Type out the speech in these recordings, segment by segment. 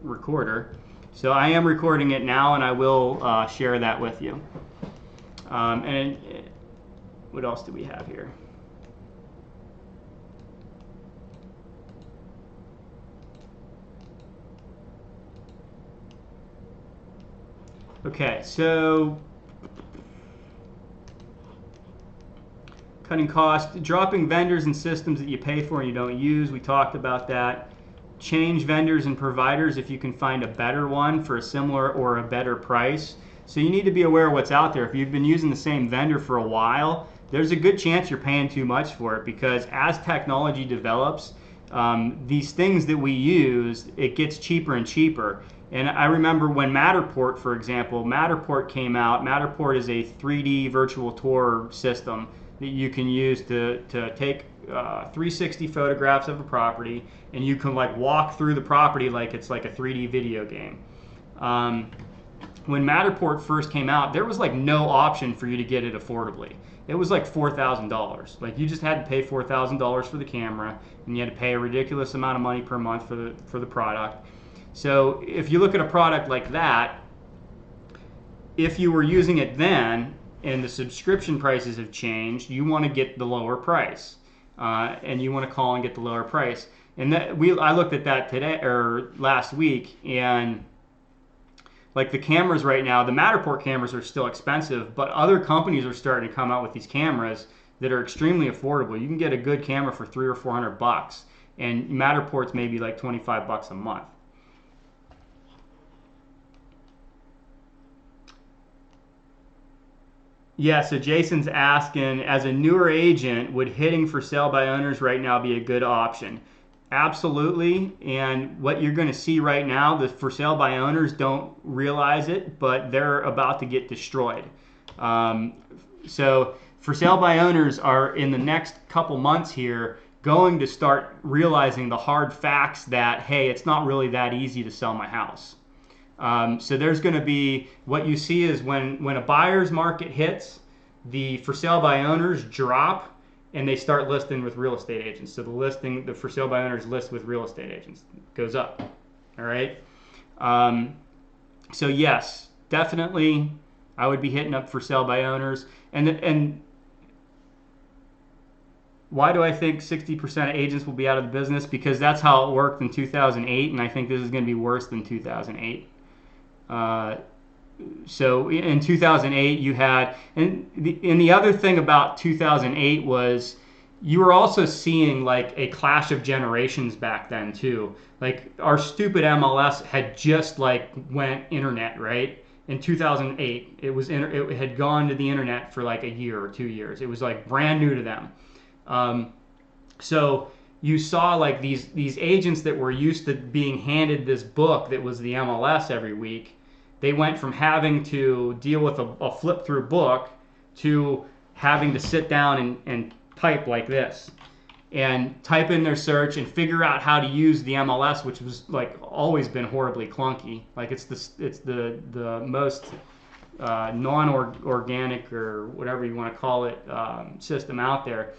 recorder. So I am recording it now, and I will share that with you. And what else do we have here? Okay, so cutting costs, dropping vendors and systems that you pay for and you don't use. We talked about that. Change vendors and providers if you can find a better one for a similar or a better price. So you need to be aware of what's out there. If you've been using the same vendor for a while, there's a good chance you're paying too much for it, because as technology develops, these things that we use, it gets cheaper and cheaper. And I remember when Matterport, for example, Matterport came out. Matterport is a 3D virtual tour system that you can use to take 360 photographs of a property, and you can like walk through the property like it's like a 3D video game. When Matterport first came out, there was like no option for you to get it affordably. It was like $4,000. Like you just had to pay $4,000 for the camera, and you had to pay a ridiculous amount of money per month for the product. So if you look at a product like that, if you were using it then and the subscription prices have changed, you want to get the lower price, and you want to call and get the lower price. And I looked at that today or last week, and like the cameras right now, the Matterport cameras are still expensive, but other companies are starting to come out with these cameras that are extremely affordable. You can get a good camera for $300 or $400, and Matterport's maybe like $25 a month. Yeah, so Jason's asking, as a newer agent, would hitting for sale by owners right now be a good option? Absolutely. And what you're going to see right now, the for sale by owners don't realize it, but they're about to get destroyed. So for sale by owners are in the next couple months here going to start realizing the hard facts that, hey, it's not really that easy to sell my house. So there's going to be, what you see is when a buyer's market hits, the for sale by owners drop, and they start listing with real estate agents. So the for sale by owners list with real estate agents goes up. All right. So yes, definitely, I would be hitting up for sale by owners. And why do I think 60% of agents will be out of the business? Because that's how it worked in 2008, and I think this is going to be worse than 2008. So in 2008 you had, and the other thing about 2008 was you were also seeing like a clash of generations back then too. Like our stupid MLS had just like went internet, right? In 2008, it had gone to the internet for like a year or 2 years. It was like brand new to them. So you saw like these agents that were used to being handed this book that was the MLS every week. They went from having to deal with a flip-through book to having to sit down and type like this and type in their search and figure out how to use the MLS, which was like always been horribly clunky. Like it's the most non-organic or whatever you want to call it system out there.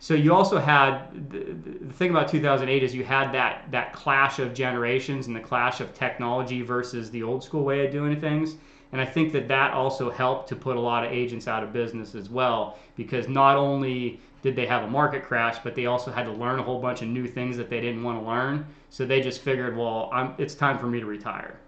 So you also had, the thing about 2008 is you had that clash of generations and the clash of technology versus the old school way of doing things. And I think that also helped to put a lot of agents out of business as well, because not only did they have a market crash, but they also had to learn a whole bunch of new things that they didn't want to learn. So they just figured, well, it's time for me to retire.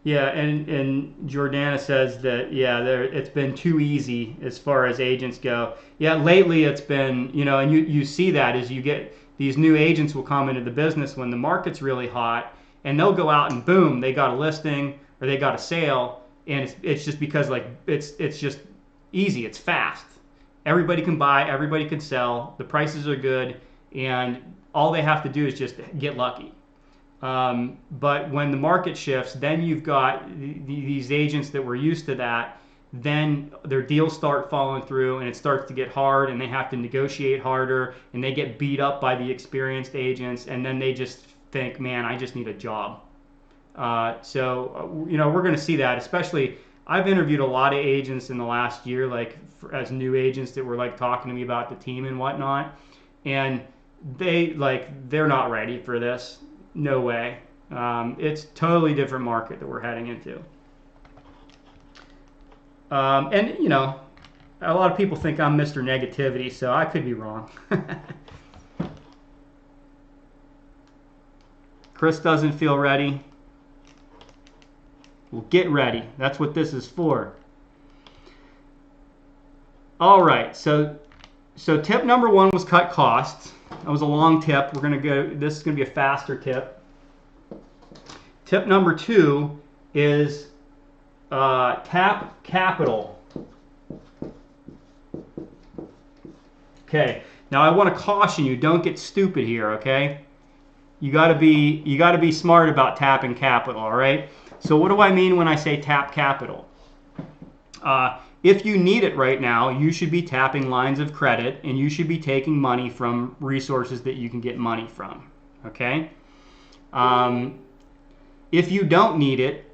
Yeah, and Jordana says that, yeah, it's been too easy as far as agents go. Yeah, lately it's been, and you see that as you get these new agents will come into the business when the market's really hot, and they'll go out and boom, they got a listing or they got a sale, and it's just because like it's just easy, it's fast. Everybody can buy, everybody can sell, the prices are good, and all they have to do is just get lucky. But when the market shifts, then you've got these agents that were used to that, then their deals start falling through and it starts to get hard and they have to negotiate harder and they get beat up by the experienced agents, and then they just think, man, I just need a job. So we're going to see that, especially I've interviewed a lot of agents in the last year, like as new agents that were like talking to me about the team and whatnot, and they're not ready for this. No way. It's totally different market that we're heading into. And you know, a lot of people think I'm Mr. Negativity, so I could be wrong. Chris doesn't feel ready. Well, get ready. That's what this is for. All right, so tip number 1 was cut costs. That was a long tip. We're gonna go. This is gonna be a faster tip. Tip number 2 is tap capital. Okay. Now I want to caution you. Don't get stupid here. Okay. You gotta be smart about tapping capital. All right. So what do I mean when I say tap capital? If you need it right now, you should be tapping lines of credit, and you should be taking money from resources that you can get money from. Okay. If you don't need it,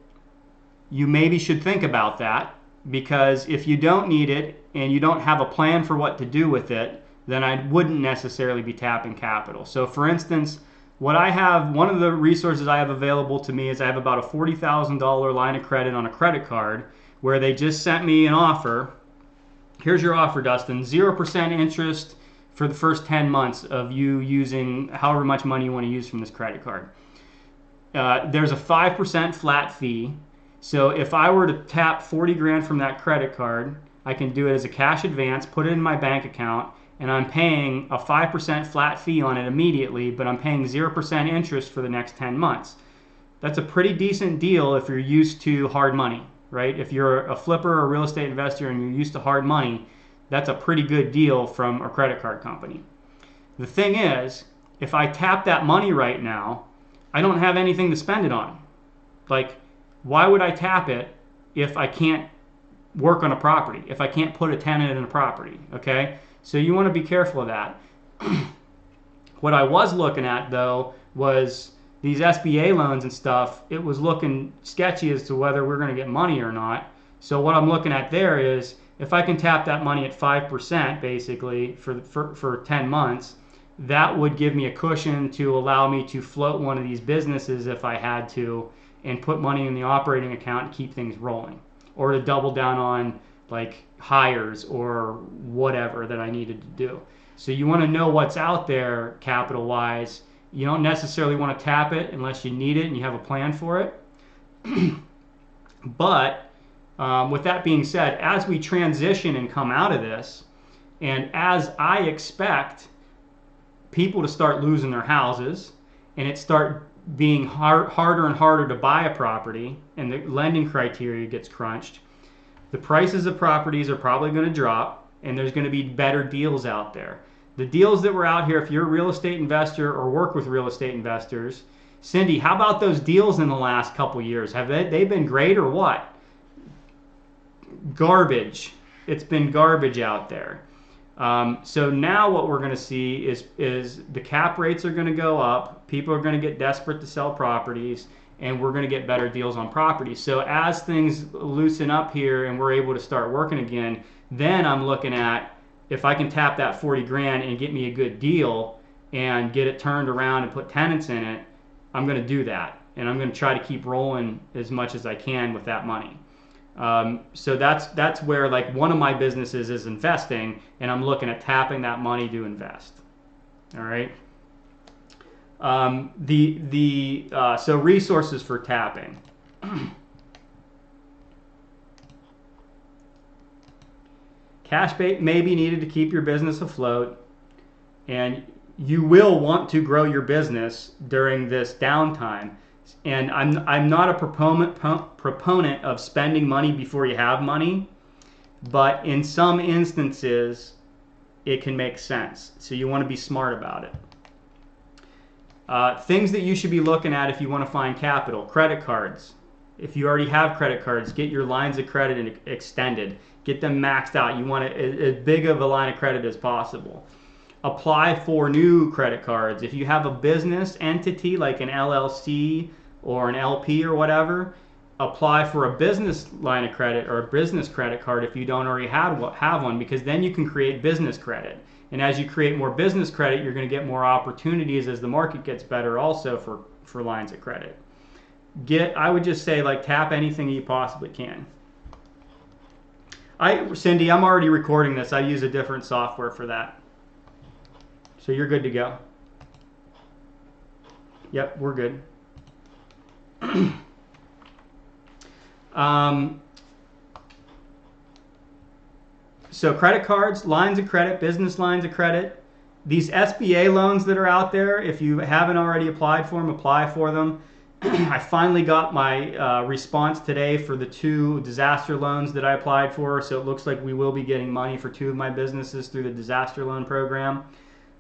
you maybe should think about that, because if you don't need it and you don't have a plan for what to do with it, then I wouldn't necessarily be tapping capital. So for instance, one of the resources I have available to me is I have about a $40,000 line of credit on a credit card where they just sent me an offer. Here's your offer, Dustin. 0% interest for the first 10 months of you using however much money you want to use from this credit card. There's a 5% flat fee. So if I were to tap 40 grand from that credit card, I can do it as a cash advance, put it in my bank account, and I'm paying a 5% flat fee on it immediately, but I'm paying 0% interest for the next 10 months. That's a pretty decent deal if you're used to hard money, right? If you're a flipper or a real estate investor and you're used to hard money, that's a pretty good deal from a credit card company. The thing is, if I tap that money right now, I don't have anything to spend it on. Like, why would I tap it if I can't work on a property, if I can't put a tenant in a property, okay? So you want to be careful of that. What I was looking at, though, was these SBA loans and stuff. It was looking sketchy as to whether we're going to get money or not. So what I'm looking at there is, if I can tap that money at 5% basically for 10 months, that would give me a cushion to allow me to float one of these businesses if I had to, and put money in the operating account to keep things rolling, or to double down on like hires or whatever that I needed to do. So you want to know what's out there capital wise. You don't necessarily want to tap it unless you need it and you have a plan for it. But with that being said, as we transition and come out of this, and as I expect people to start losing their houses, and it start being harder and harder to buy a property, and the lending criteria gets crunched, the prices of properties are probably going to drop, and there's going to be better deals out there. The deals that were out here, if you're a real estate investor or work with real estate investors, Cindy, how about those deals in the last couple years? Have they been great or what? Garbage. It's been garbage out there. So now what we're going to see is the cap rates are going to go up. People are going to get desperate to sell properties, and we're going to get better deals on properties. So as things loosen up here and we're able to start working again, then I'm looking at, if I can tap that 40 grand and get me a good deal and get it turned around and put tenants in it, I'm going to do that. And I'm going to try to keep rolling as much as I can with that money. So that's where, like, one of my businesses is investing, and I'm looking at tapping that money to invest. All right. So resources for tapping. Cash may be needed to keep your business afloat, and you will want to grow your business during this downtime. And I'm not a proponent of spending money before you have money, but in some instances, it can make sense. So you want to be smart about it. Things that you should be looking at if you want to find capital: credit cards. If you already have credit cards, get your lines of credit extended. Get them maxed out. You want as big of a line of credit as possible. Apply for new credit cards. If you have a business entity like an LLC or an LP or whatever, apply for a business line of credit or a business credit card if you don't already have one, because then you can create business credit. And as you create more business credit, you're going to get more opportunities as the market gets better also for lines of credit. I would just say, like, tap anything you possibly can. Cindy, I'm already recording this. I use a different software for that. So you're good to go. Yep, we're good. So credit cards, lines of credit, business lines of credit, these SBA loans that are out there, if you haven't already applied for them, apply for them. I finally got my response today for the 2 disaster loans that I applied for, so it looks like we will be getting money for 2 of my businesses through the disaster loan program.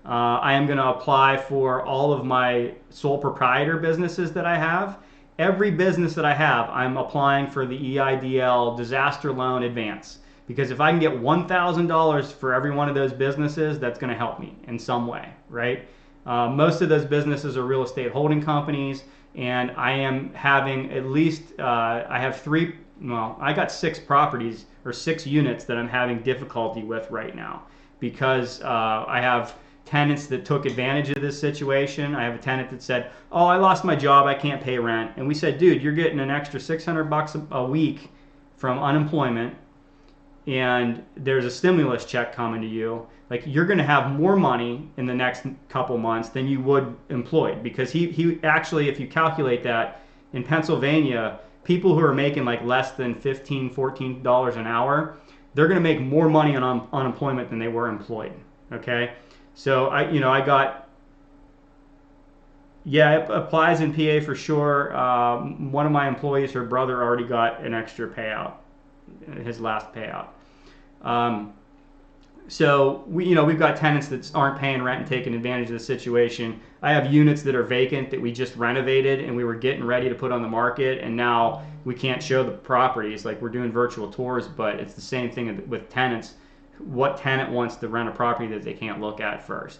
I am going to apply for all of my sole proprietor businesses that I have. Every business that I have, I'm applying for the EIDL disaster loan advance. Because if I can get $1,000 for every one of those businesses, that's going to help me in some way, right? Most of those businesses are real estate holding companies, and I am having at least, I got 6 properties or 6 units that I'm having difficulty with right now because I have tenants that took advantage of this situation. I have a tenant that said, oh, I lost my job, I can't pay rent. And we said, dude, you're getting an extra $600 a week from unemployment, and there's a stimulus check coming to you. Like, you're going to have more money in the next couple months than you would employed, because he actually, if you calculate that, in Pennsylvania, people who are making like less than $15, $14 an hour, they're going to make more money on unemployment than they were employed. Okay, so it applies in PA for sure. One of my employees, her brother, already got an extra payout, his last payout. So we've got tenants that aren't paying rent and taking advantage of the situation. I have units that are vacant that we just renovated and we were getting ready to put on the market, and now we can't show the properties. Like, we're doing virtual tours, but it's the same thing with tenants. What tenant wants to rent a property that they can't look at first?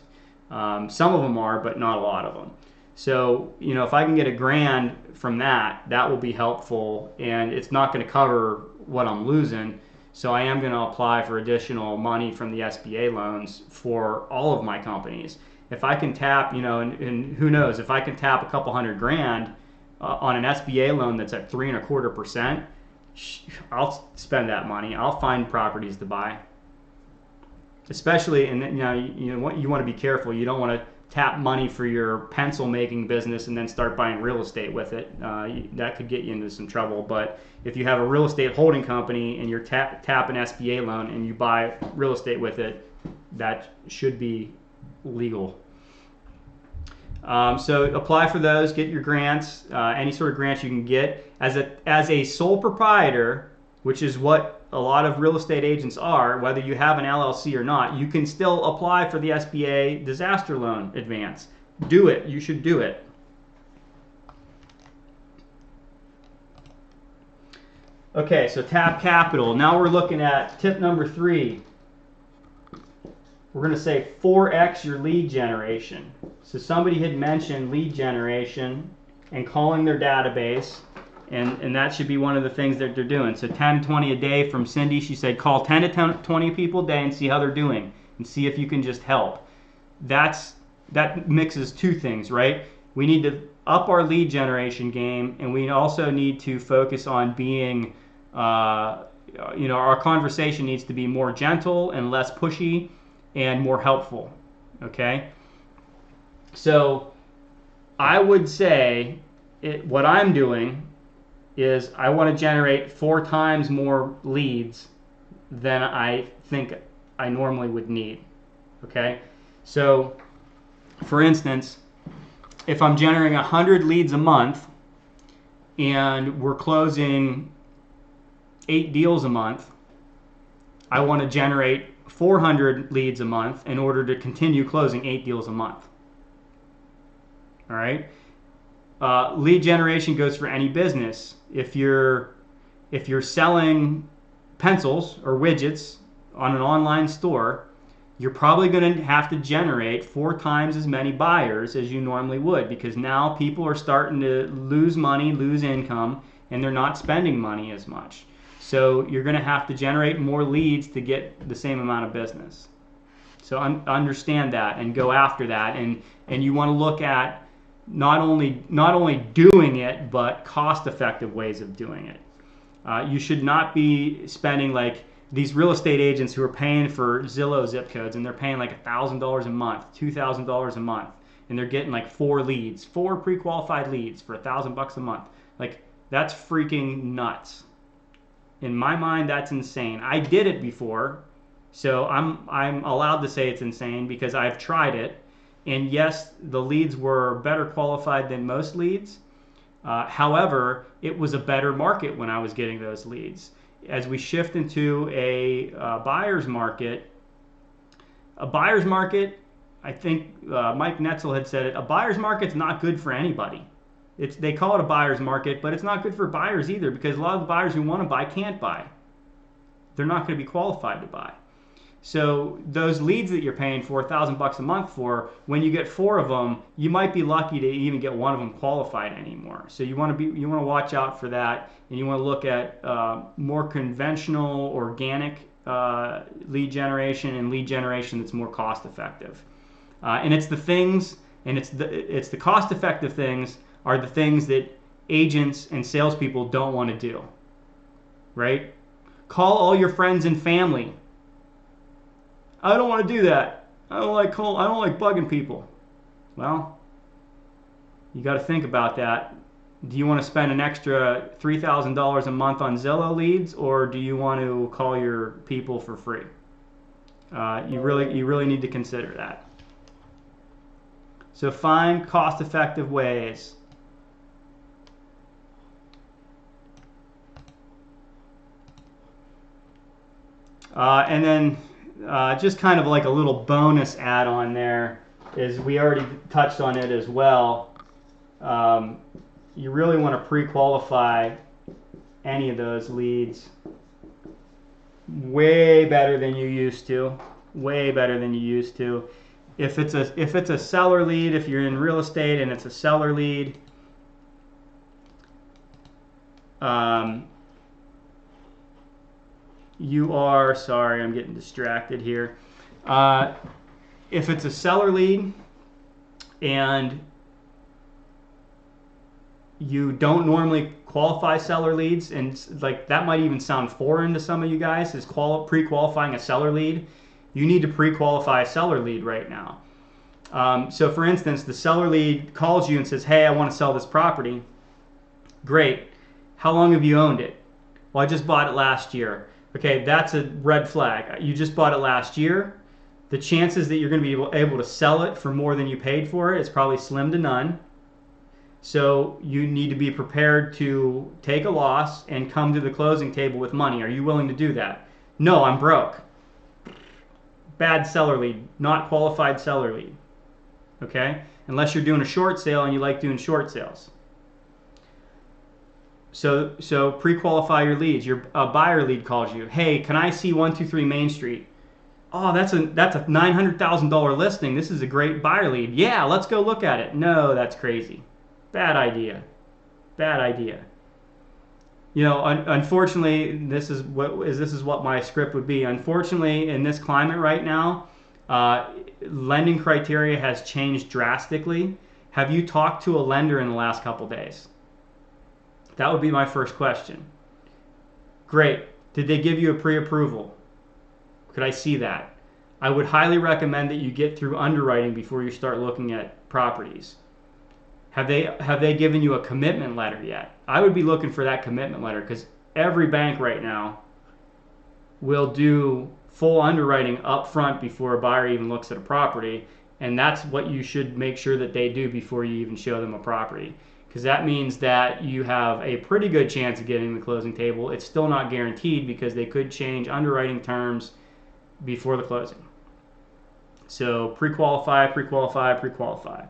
Some of them are, but not a lot of them. So, if I can get $1,000 from that will be helpful, and it's not going to cover what I'm losing. So I am going to apply for additional money from the SBA loans for all of my companies. If I can tap, and who knows, if I can tap a couple $100,000 on an SBA loan that's at 3.25%, I'll spend that money. I'll find properties to buy. Especially, and you want to be careful. You don't want to tap money for your pencil making business and then start buying real estate with it. That could get you into some trouble. But if you have a real estate holding company and you're tap an SBA loan and you buy real estate with it, that should be legal. So apply for those, get your grants, any sort of grants you can get. As a sole proprietor, which is what a lot of real estate agents are, whether you have an LLC or not, you can still apply for the SBA disaster loan advance. Do it. You should do it. Okay, so tap capital. Now we're looking at tip number 3. We're going to say 4x your lead generation. So somebody had mentioned lead generation and calling their database. And that should be one of the things that they're doing. So 10, 20 a day from Cindy. She said call 10 to 20 people a day and see how they're doing and see if you can just help. That mixes 2 things, right? We need to up our lead generation game, and we also need to focus on being, our conversation needs to be more gentle and less pushy and more helpful, okay? So I would say what I'm doing is I want to generate 4 times more leads than I think I normally would need, okay? So, for instance, if I'm generating 100 leads a month and we're closing 8 deals a month, I want to generate 400 leads a month in order to continue closing 8 deals a month, all right? Lead generation goes for any business. If you're selling pencils or widgets on an online store, you're probably going to have to generate 4 times as many buyers as you normally would, because now people are starting to lose money, lose income, and they're not spending money as much. So you're going to have to generate more leads to get the same amount of business. So understand that and go after that, and you want to look at not only doing it, but cost-effective ways of doing it. You should not be spending like these real estate agents who are paying for Zillow zip codes, and they're paying like $1,000 a month, $2,000 a month, and they're getting like 4 pre-qualified leads for $1,000 a month. Like, that's freaking nuts. In my mind, that's insane. I did it before, so I'm allowed to say it's insane because I've tried it. And yes, the leads were better qualified than most leads. However, it was a better market when I was getting those leads. As we shift into a buyer's market, I think Mike Netzel had said it, a buyer's market's not good for anybody. They call it a buyer's market, but it's not good for buyers either, because a lot of the buyers who want to buy can't buy. They're not going to be qualified to buy. So those leads that you're paying for $1,000 a month for, when you get 4 of them, you might be lucky to even get 1 of them qualified anymore. So you want to watch out for that, and you want to look at more conventional, organic lead generation and lead generation that's more cost effective. And it's the things, and it's the cost effective things are the things that agents and salespeople don't want to do, right? Call all your friends and family. I don't want to do that. I don't like bugging people. Well, you got to think about that. Do you want to spend an extra $3,000 a month on Zillow leads, or do you want to call your people for free? You really need to consider that. So find cost-effective ways. And then just kind of like a little bonus add-on there is, we already touched on it as well. You really want to pre-qualify any of those leads way better than you used to. Way better than you used to. If it's a seller lead, if you're in real estate and it's a seller lead, you are, sorry, I'm getting distracted here. If it's a seller lead and you don't normally qualify seller leads, and like that might even sound foreign to some of you guys, is pre-qualifying a seller lead. You need to pre-qualify a seller lead right now. So for instance, the seller lead calls you and says, hey, I want to sell this property. Great. How long have you owned it? Well, I just bought it last year. Okay, that's a red flag. You just bought it last year. The chances that you're going to be able to sell it for more than you paid for it is probably slim to none. So you need to be prepared to take a loss and come to the closing table with money. Are you willing to do that? No, I'm broke. Bad seller lead, not qualified seller lead. Okay? Unless you're doing a short sale and you like doing short sales. So pre-qualify your leads. Your buyer lead calls you. Hey, can I see 123 Main Street? Oh, that's a $900,000 listing. This is a great buyer lead. Yeah, let's go look at it. No, that's crazy. Bad idea. Bad idea. You know, unfortunately, this is what my script would be. Unfortunately, in this climate right now, lending criteria has changed drastically. Have you talked to a lender in the last couple days? That would be my first question. Great. Did they give you a pre-approval? Could I see that? I would highly recommend that you get through underwriting before you start looking at properties. Have they given you a commitment letter yet? I would be looking for that commitment letter, because every bank right now will do full underwriting up front before a buyer even looks at a property, and that's what you should make sure that they do before you even show them a property, because that means that you have a pretty good chance of getting the closing table. It's still not guaranteed, because they could change underwriting terms before the closing. So pre-qualify, pre-qualify, pre-qualify.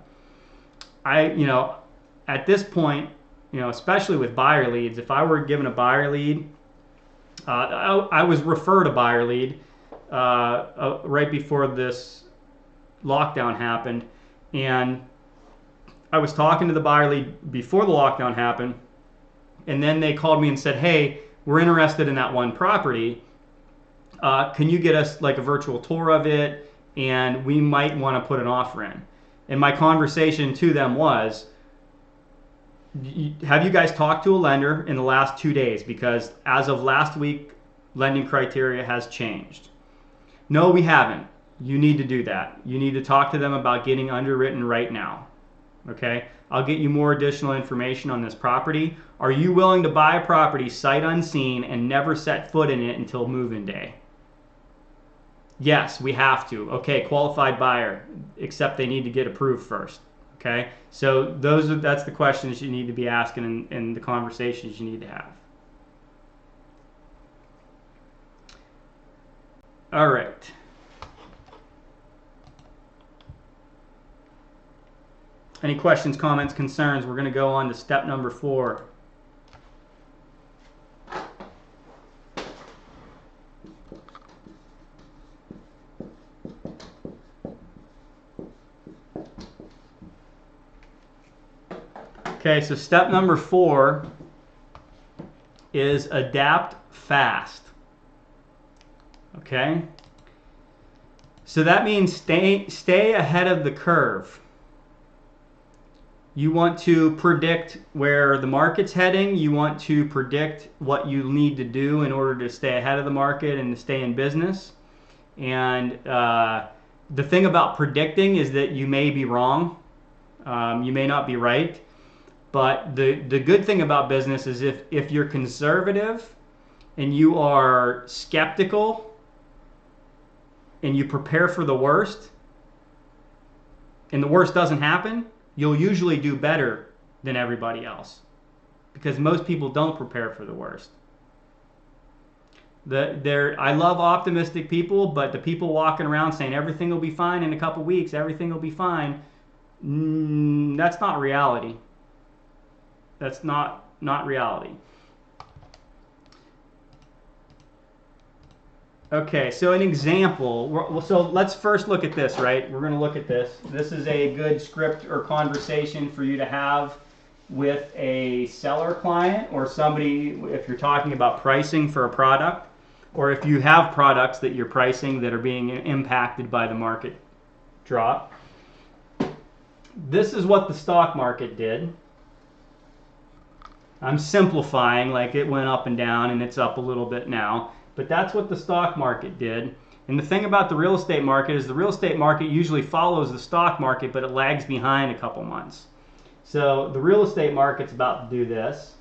At this point, especially with buyer leads, if I were given a buyer lead, I was referred a buyer lead right before this lockdown happened, and I was talking to the buyer lead before the lockdown happened, and then they called me and said, hey, we're interested in that one property. Can you get us like a virtual tour of it? And we might want to put an offer in. And my conversation to them was, have you guys talked to a lender in the last 2 days? Because as of last week, lending criteria has changed. No, we haven't. You need to do that. You need to talk to them about getting underwritten right now. Okay? I'll get you more additional information on this property. Are you willing to buy a property sight unseen and never set foot in it until move-in day? Yes, we have to. Okay, qualified buyer, except they need to get approved first. Okay, so that's the questions you need to be asking and the conversations you need to have. All right. Any questions, comments, concerns? We're going to go on to step number 4. Okay, so step number 4 is adapt fast. Okay? So that means stay ahead of the curve. You want to predict where the market's heading. You want to predict what you need to do in order to stay ahead of the market and to stay in business. And the thing about predicting is that you may be wrong. You may not be right. But the good thing about business is if you're conservative and you are skeptical and you prepare for the worst and the worst doesn't happen, you'll usually do better than everybody else because most people don't prepare for the worst. I love optimistic people, but the people walking around saying everything will be fine in a couple weeks, everything will be fine, that's not reality. That's not reality. Okay, so an example. So let's first look at this, right? We're going to look at this. This is a good script or conversation for you to have with a seller client or somebody if you're talking about pricing for a product, or if you have products that you're pricing that are being impacted by the market drop. This is what the stock market did. I'm simplifying, like it went up and down and it's up a little bit now, but that's what the stock market did. And the thing about the real estate market is the real estate market usually follows the stock market, but it lags behind a couple months. So the real estate market's about to do this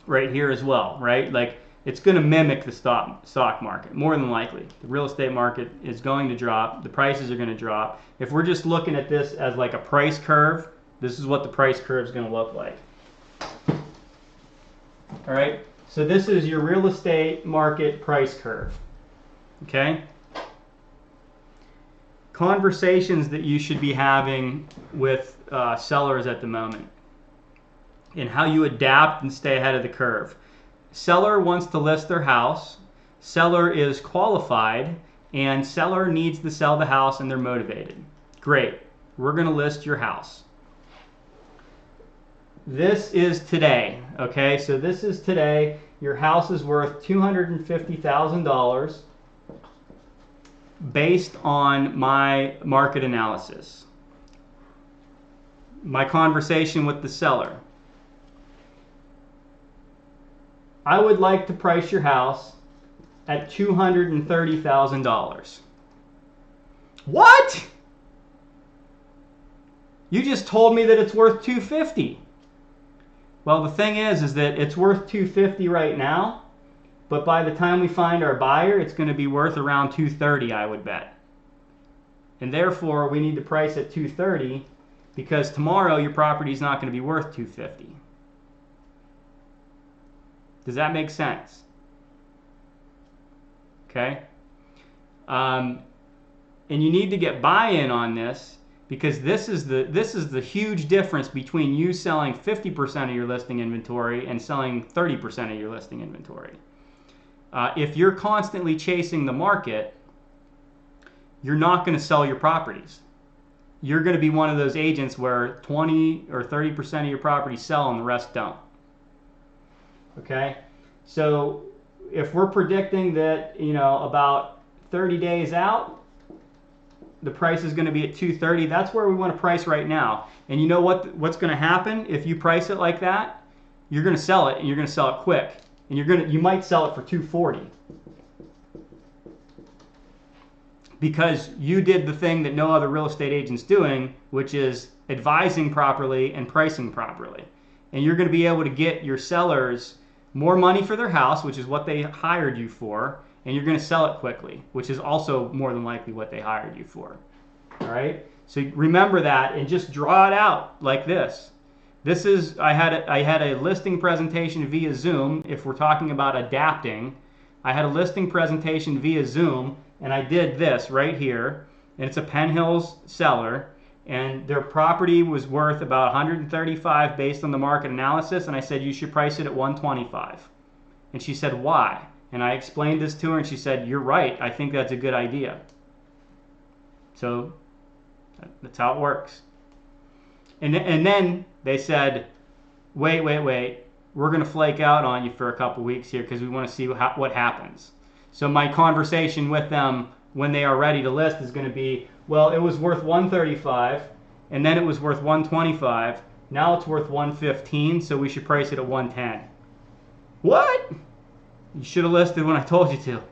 right here as well, right? Like it's going to mimic the stock market more than likely. The real estate market is going to drop. The prices are going to drop. If we're just looking at this as like a price curve, this is what the price curve is going to look like. All right, so this is your real estate market price curve. Okay? Conversations that you should be having with sellers at the moment and how you adapt and stay ahead of the curve. Seller wants to list their house. Seller is qualified and seller needs to sell the house and they're motivated. Great. We're going to list your house. This is today, okay? So this is today. Your house is worth $250,000 based on my market analysis. My conversation with the seller. I would like to price your house at $230,000. What? You just told me that it's worth $250,000. Well, the thing is that it's worth $250,000 right now, but by the time we find our buyer, it's going to be worth around $230,000, I would bet. And therefore, we need to price at $230,000 because tomorrow your property is not going to be worth $250,000. Does that make sense? Okay. And you need to get buy-in on this. Because this is the huge difference between you selling 50% of your listing inventory and selling 30% of your listing inventory. If you're constantly chasing the market, you're not going to sell your properties. You're going to be one of those agents where 20 or 30% of your properties sell and the rest don't. Okay, so if we're predicting that, about 30 days out, the price is going to be at 230. That's where we want to price right now. And you know what's going to happen if you price it like that? You're going to sell it, and you're going to sell it quick, and you might sell it for 240 because you did the thing that no other real estate agent's doing, which is advising properly and pricing properly. And you're going to be able to get your sellers more money for their house, which is what they hired you for, and you're going to sell it quickly, which is also more than likely what they hired you for. All right? So remember that and just draw it out like this. This is, I had a listing presentation via Zoom. If we're talking about adapting, I had a listing presentation via Zoom, and I did this right here, and it's a Penn Hills seller, and their property was worth about 135 based on the market analysis, and I said you should price it at 125. And she said, why? And I explained this to her, and she said, you're right, I think that's a good idea. So that's how it works. And then they said, wait, we're going to flake out on you for a couple weeks here because we want to see what happens. So my conversation with them when they are ready to list is going to be, well, it was worth 135, and then it was worth 125. Now it's worth 115, so we should price it at 110. What? You should have listed when I told you to.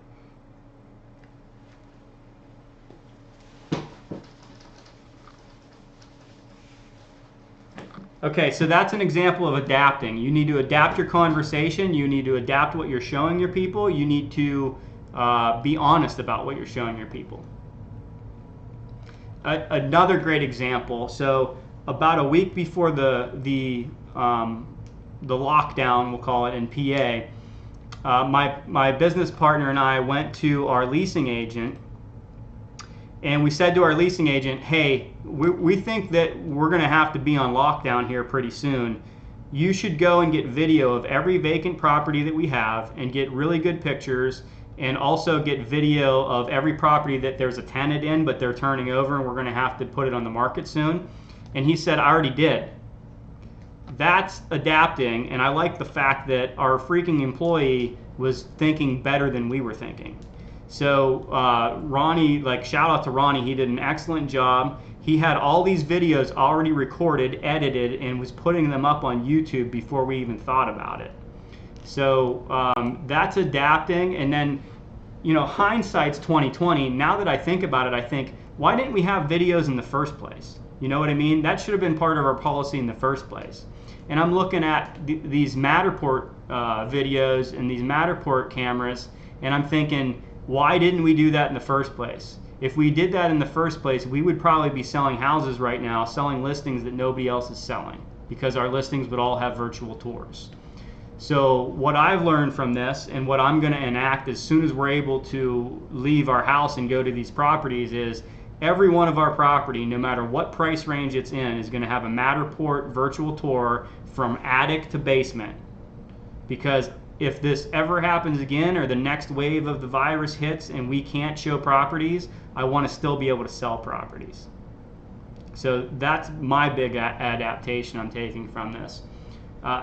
Okay, so that's an example of adapting. You need to adapt your conversation. You need to adapt what you're showing your people. You need to be honest about what you're showing your people. Another great example. So about a week before the lockdown, we'll call it, in PA, my business partner and I went to our leasing agent, and we said to our leasing agent, hey, we think that we're going to have to be on lockdown here pretty soon. You should go and get video of every vacant property that we have and get really good pictures, and also get video of every property that there's a tenant in but they're turning over and we're going to have to put it on the market soon. And he said, I already did. That's adapting, and I like the fact that our freaking employee was thinking better than we were thinking. So Ronnie, shout out to Ronnie, he did an excellent job. He had all these videos already recorded, edited, and was putting them up on YouTube before we even thought about it. So that's adapting. And then, hindsight's 2020. Now that I think about it, I think, why didn't we have videos in the first place? You know what I mean? That should have been part of our policy in the first place. And I'm looking at these Matterport videos and these Matterport cameras, and I'm thinking, why didn't we do that in the first place? If we did that in the first place, we would probably be selling houses right now, selling listings that nobody else is selling, because our listings would all have virtual tours. So what I've learned from this, and what I'm going to enact as soon as we're able to leave our house and go to these properties, is every one of our property, no matter what price range it's in, is going to have a Matterport virtual tour from attic to basement. Because if this ever happens again, or the next wave of the virus hits and we can't show properties, I want to still be able to sell properties. So that's my big adaptation I'm taking from this.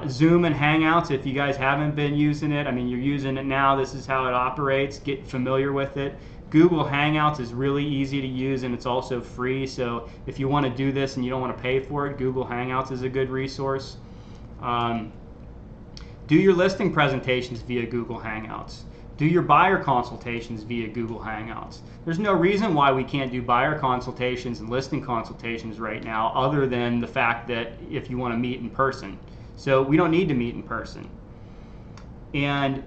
Zoom and Hangouts, if you guys haven't been using it, you're using it now, this is how it operates, get familiar with it. Google Hangouts is really easy to use, and it's also free, so if you want to do this and you don't want to pay for it, Google Hangouts is a good resource. Do your listing presentations via Google Hangouts. Do your buyer consultations via Google Hangouts. There's no reason why we can't do buyer consultations and listing consultations right now, other than the fact that if you want to meet in person. So we don't need to meet in person. And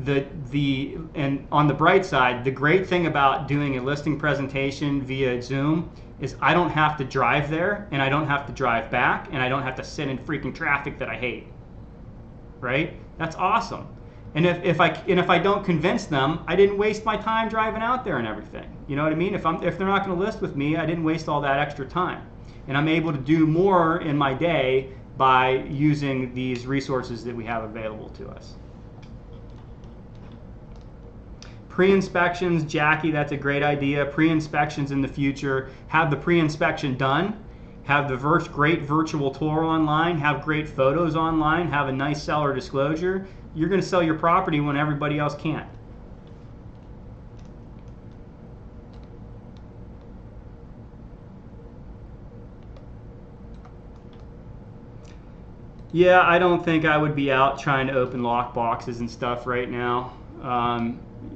and on the bright side, the great thing about doing a listing presentation via Zoom is I don't have to drive there, and I don't have to drive back, and I don't have to sit in freaking traffic that I hate. Right? That's awesome. And if I don't convince them, I didn't waste my time driving out there and everything. You know what I mean? If they're not going to list with me, I didn't waste all that extra time. And I'm able to do more in my day by using these resources that we have available to us. Pre-inspections, Jackie, that's a great idea. Pre-inspections in the future. Have the pre-inspection done. have the great virtual tour online, have great photos online, have a nice seller disclosure, you're going to sell your property when everybody else can't. Yeah, I don't think I would be out trying to open lock boxes and stuff right now.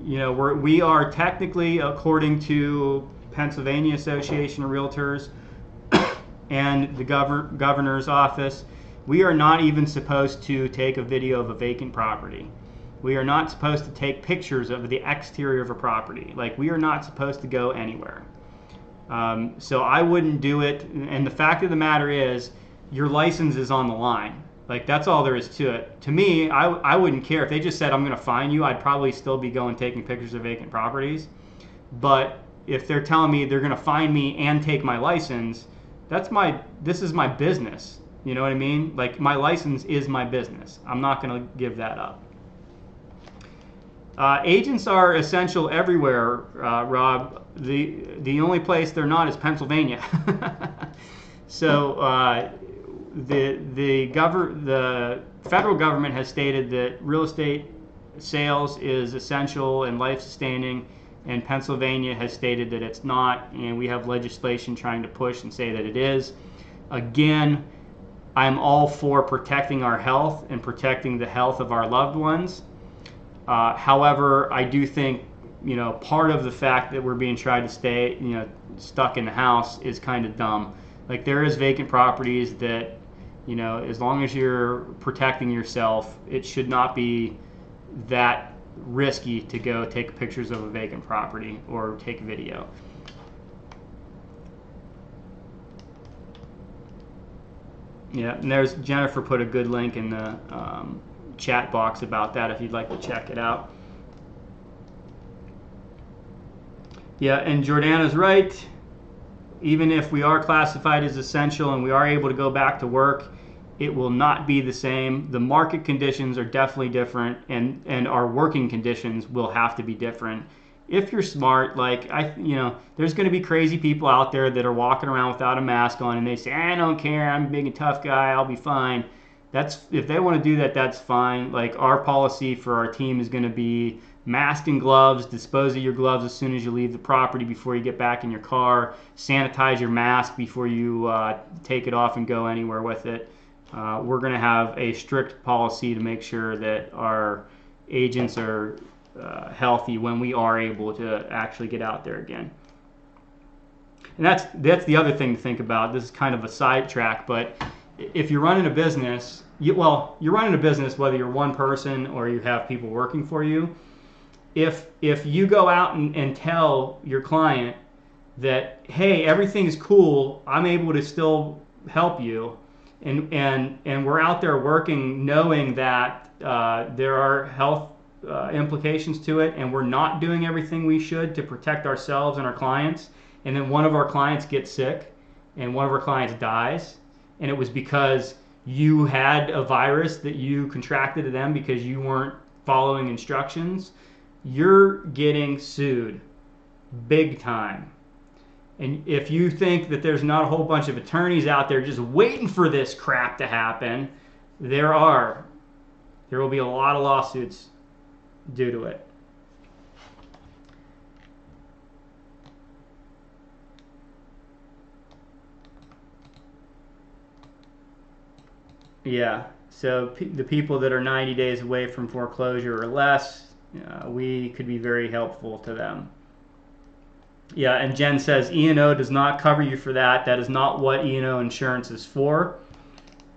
We are technically, according to Pennsylvania Association of Realtors and the governor's office, we are not even supposed to take a video of a vacant property. We are not supposed to take pictures of the exterior of a property. Like, we are not supposed to go anywhere. So I wouldn't do it. And the fact of the matter is, your license is on the line. Like, that's all there is to it. To me, I wouldn't care. If they just said, I'm going to fine you, I'd probably still be going taking pictures of vacant properties. But if they're telling me they're going to fine me and take my license, this is my business. You know what I mean? Like, my license is my business. I'm not going to give that up. Agents are essential everywhere, Rob. The only place they're not is Pennsylvania. So the federal government has stated that real estate sales is essential and life-sustaining, and Pennsylvania has stated that it's not, and we have legislation trying to push and say that it is. Again, I'm all for protecting our health and protecting the health of our loved ones. However, I do think, part of the fact that we're being tried to stay, stuck in the house is kind of dumb. Like, there is vacant properties that, as long as you're protecting yourself, it should not be that risky to go take pictures of a vacant property or take video. Yeah, and there's Jennifer put a good link in the chat box about that if you'd like to check it out. Yeah, and Jordana's right. Even if we are classified as essential and we are able to go back to work, it will not be the same. The market conditions are definitely different, and our working conditions will have to be different. If you're smart, there's going to be crazy people out there that are walking around without a mask on, and they say, I don't care, I'm a big and tough guy, I'll be fine. If they want to do that, that's fine. Like, our policy for our team is going to be mask and gloves, dispose of your gloves as soon as you leave the property before you get back in your car, sanitize your mask before you take it off and go anywhere with it. We're going to have a strict policy to make sure that our agents are healthy when we are able to actually get out there again. And that's the other thing to think about. This is kind of a sidetrack, but if you're running a business, you're running a business whether you're one person or you have people working for you. If you go out and tell your client that, hey, everything's cool, I'm able to still help you, and we're out there working knowing that there are health implications to it, and we're not doing everything we should to protect ourselves and our clients, and then one of our clients gets sick and one of our clients dies, and it was because you had a virus that you contracted to them because you weren't following instructions, you're getting sued big time. And if you think that there's not a whole bunch of attorneys out there just waiting for this crap to happen, there will be a lot of lawsuits due to it. Yeah, so the people that are 90 days away from foreclosure or less, we could be very helpful to them. Yeah, and Jen says E&O does not cover you for that. That is not what E&O insurance is for.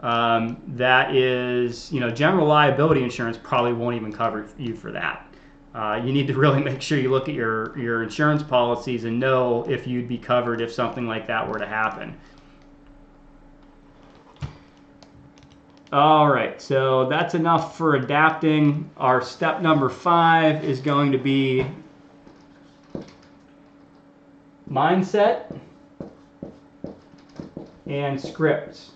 That is, general liability insurance probably won't even cover you for that. You need to really make sure you look at your insurance policies and know if you'd be covered if something like that were to happen. All right, so that's enough for adapting. Our step number 5 is going to be mindset and scripts.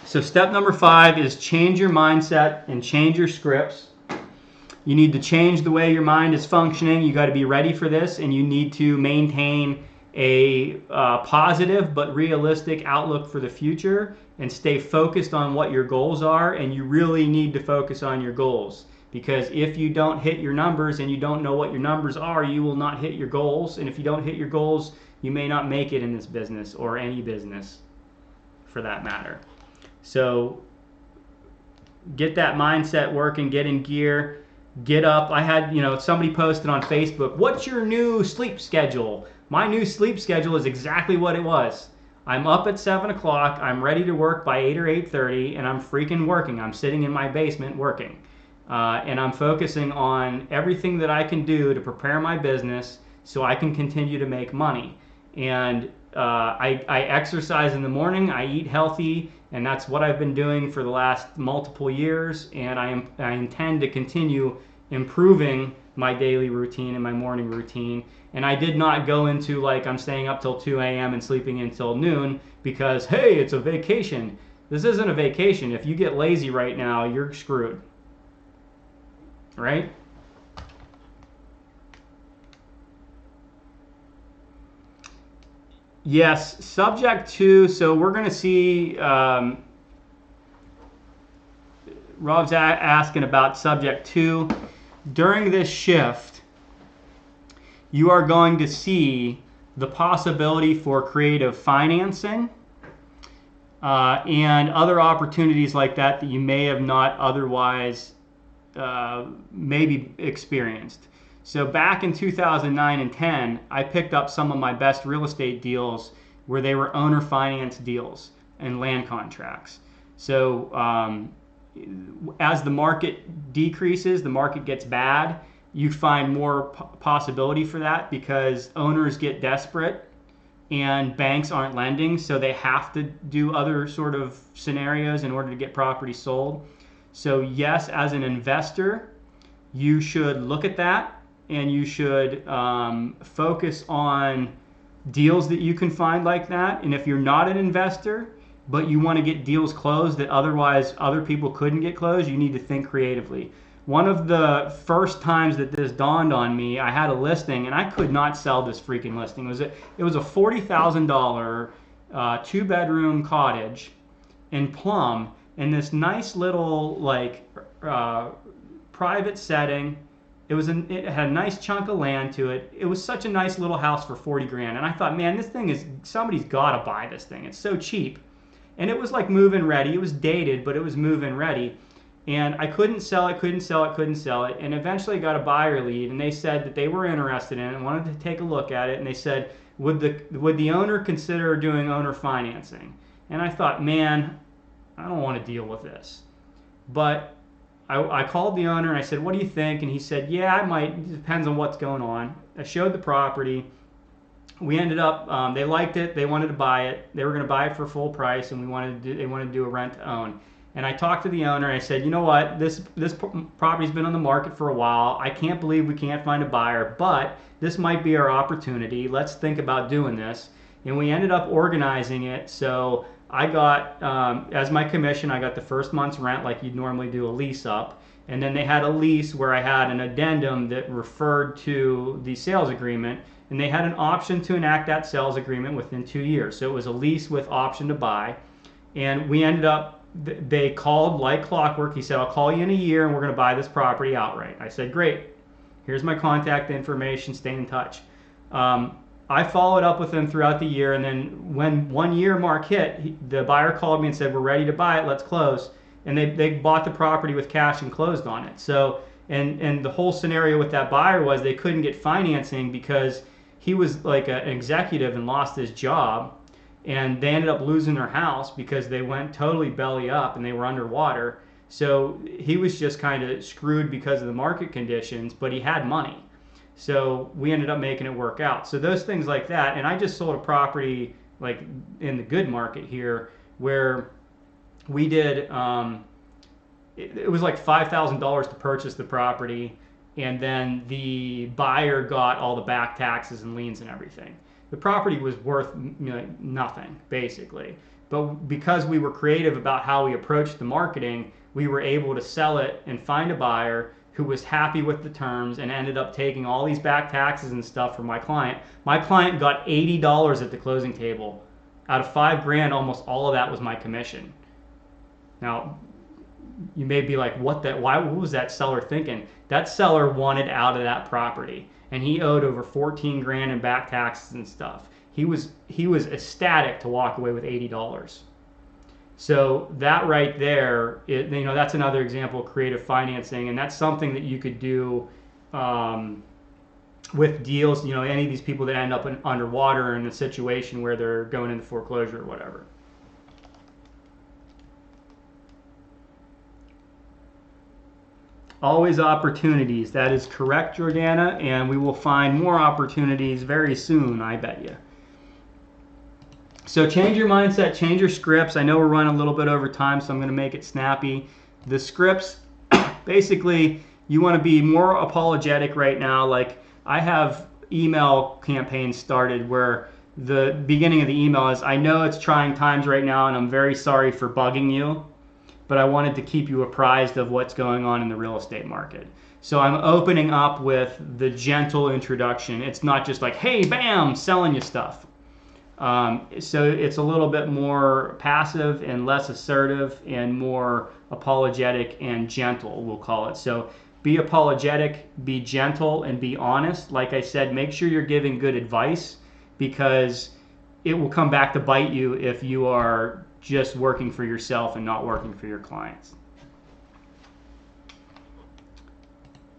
So step number 5 is change your mindset and change your scripts. You need to change the way your mind is functioning. You got to be ready for this, and you need to maintain a positive but realistic outlook for the future and stay focused on what your goals are. And you really need to focus on your goals, because if you don't hit your numbers and you don't know what your numbers are, you will not hit your goals. And if you don't hit your goals, you may not make it in this business, or any business for that matter. So get that mindset working, get in gear, get up. I had, somebody posted on Facebook, what's your new sleep schedule? My new sleep schedule is exactly what it was. I'm up at 7 o'clock, I'm ready to work by 8 or 8:30, and I'm freaking working. I'm sitting in my basement working. And I'm focusing on everything that I can do to prepare my business so I can continue to make money. And I exercise in the morning, I eat healthy, and that's what I've been doing for the last multiple years. And I intend to continue improving my daily routine and my morning routine. And I did not go into like I'm staying up till 2 a.m. and sleeping until noon because, hey, it's a vacation. This isn't a vacation. If you get lazy right now, you're screwed. Right? Yes, subject to, so we're going to see, Rob's asking about subject to. During this shift, you are going to see the possibility for creative financing and other opportunities like that that you may have not otherwise maybe experienced. So back in 2009 and 10, I picked up some of my best real estate deals where they were owner finance deals and land contracts. So as the market decreases, the market gets bad, you find more possibility for that because owners get desperate and banks aren't lending, so they have to do other sort of scenarios in order to get property sold. So yes, as an investor, you should look at that and you should focus on deals that you can find like that. And if you're not an investor, but you want to get deals closed that otherwise other people couldn't get closed, you need to think creatively. One of the first times that this dawned on me, I had a listing and I could not sell this freaking listing. It was a $40,000 two-bedroom cottage in Plum in this nice little like private setting. It had a nice chunk of land to it. It was such a nice little house for 40 grand. And I thought, man, this thing is, somebody's got to buy this thing. It's so cheap. And it was like move-in ready. It was dated, but it was move-in ready. And I couldn't sell it. And eventually got a buyer lead, and they said that they were interested in it and wanted to take a look at it. And they said, would the owner consider doing owner financing? And I thought, man, I don't want to deal with this. But I called the owner and I said, what do you think? And he said, yeah, I might. It depends on what's going on. I showed the property. We ended up, they liked it. They wanted to buy it. They were going to buy it for full price, and they wanted to do a rent to own. And I talked to the owner and I said, you know what, this property's been on the market for a while. I can't believe we can't find a buyer, but this might be our opportunity. Let's think about doing this. And we ended up organizing it. So I got, as my commission, I got the first month's rent like you'd normally do a lease up. And then they had a lease where I had an addendum that referred to the sales agreement. And they had an option to enact that sales agreement within 2 years. So it was a lease with option to buy. And we ended up, they called like clockwork. He said, I'll call you in a year and we're going to buy this property outright. I said, great. Here's my contact information. Stay in touch. I followed up with them throughout the year, and then when 1 year mark hit, the buyer called me and said, we're ready to buy it, let's close. And they bought the property with cash and closed on it. So, and the whole scenario with that buyer was they couldn't get financing because he was like an executive and lost his job, and they ended up losing their house because they went totally belly up and they were underwater. So he was just kind of screwed because of the market conditions, but he had money. So we ended up making it work out. So those things like that. And I just sold a property like in the good market here where we did, it was like $5,000 to purchase the property. And then the buyer got all the back taxes and liens and everything. The property was worth nothing, basically. But because we were creative about how we approached the marketing, we were able to sell it and find a buyer who was happy with the terms and ended up taking all these back taxes and stuff from my client. My client got $80 at the closing table. Out of $5,000, almost all of that was my commission. Now, you may be like, what was that seller thinking? That seller wanted out of that property, and he owed over $14,000 in back taxes and stuff. He was ecstatic to walk away with $80. So that right there, that's another example of creative financing, and that's something that you could do with deals. Any of these people that end up underwater in a situation where they're going into foreclosure or whatever. Always opportunities. That is correct, Jordana, and we will find more opportunities very soon, I bet you. So change your mindset, change your scripts. I know we're running a little bit over time, so I'm going to make it snappy. The scripts, basically, you want to be more apologetic right now. Like, I have email campaigns started where the beginning of the email is, I know it's trying times right now, and I'm very sorry for bugging you, but I wanted to keep you apprised of what's going on in the real estate market. So I'm opening up with the gentle introduction. It's not just like, hey, bam, selling you stuff. So it's a little bit more passive and less assertive and more apologetic and gentle, we'll call it. So be apologetic, be gentle, and be honest. Like I said, make sure you're giving good advice, because it will come back to bite you if you are just working for yourself and not working for your clients.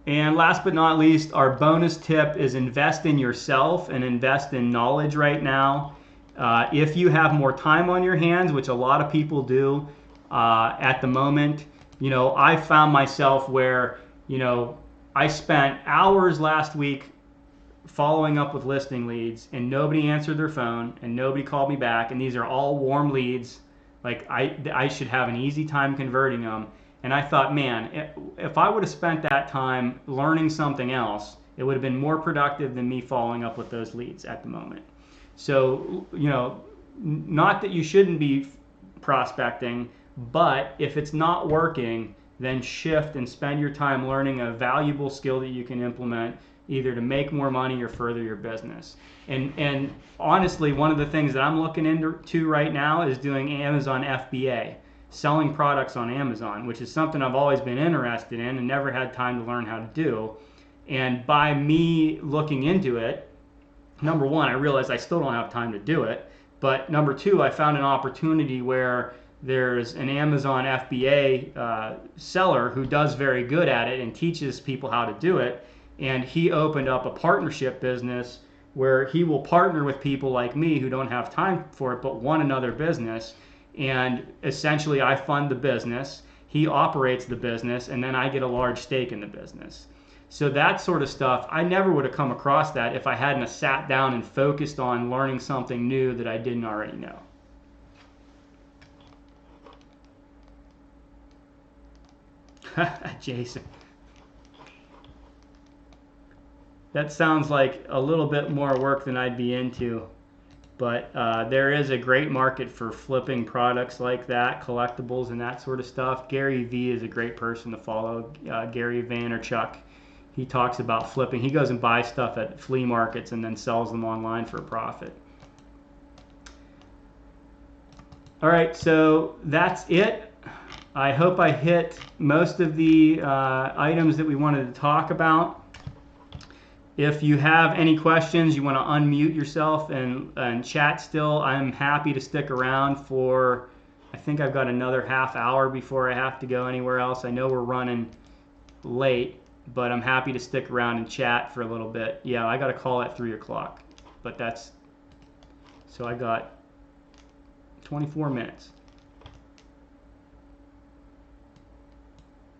And last but not least, our bonus tip is invest in yourself and invest in knowledge right now. If you have more time on your hands, which a lot of people do at the moment, I found myself where, I spent hours last week following up with listing leads, and nobody answered their phone and nobody called me back, and these are all warm leads. Like, I should have an easy time converting them. And I thought, man, if I would have spent that time learning something else, it would have been more productive than me following up with those leads at the moment. So, not that you shouldn't be prospecting, but if it's not working, then shift and spend your time learning a valuable skill that you can implement either to make more money or further your business. And honestly, one of the things that I'm looking into right now is doing Amazon FBA, selling products on Amazon, which is something I've always been interested in and never had time to learn how to do. And by me looking into it, number one, I realized I still don't have time to do it. But number two, I found an opportunity where there's an Amazon FBA seller who does very good at it and teaches people how to do it. And he opened up a partnership business where he will partner with people like me who don't have time for it but want another business. And essentially, I fund the business, he operates the business, and then I get a large stake in the business. So that sort of stuff, I never would have come across that if I hadn't sat down and focused on learning something new that I didn't already know. Jason. That sounds like a little bit more work than I'd be into. But there is a great market for flipping products like that, collectibles and that sort of stuff. Gary V is a great person to follow. Gary Vaynerchuk. He talks about flipping. He goes and buys stuff at flea markets and then sells them online for a profit. All right, so that's it. I hope I hit most of the items that we wanted to talk about. If you have any questions, you want to unmute yourself and chat still, I'm happy to stick around for, I think I've got another half hour before I have to go anywhere else. I know we're running late, but I'm happy to stick around and chat for a little bit. Yeah, I got a call at 3 o'clock, but so I got 24 minutes.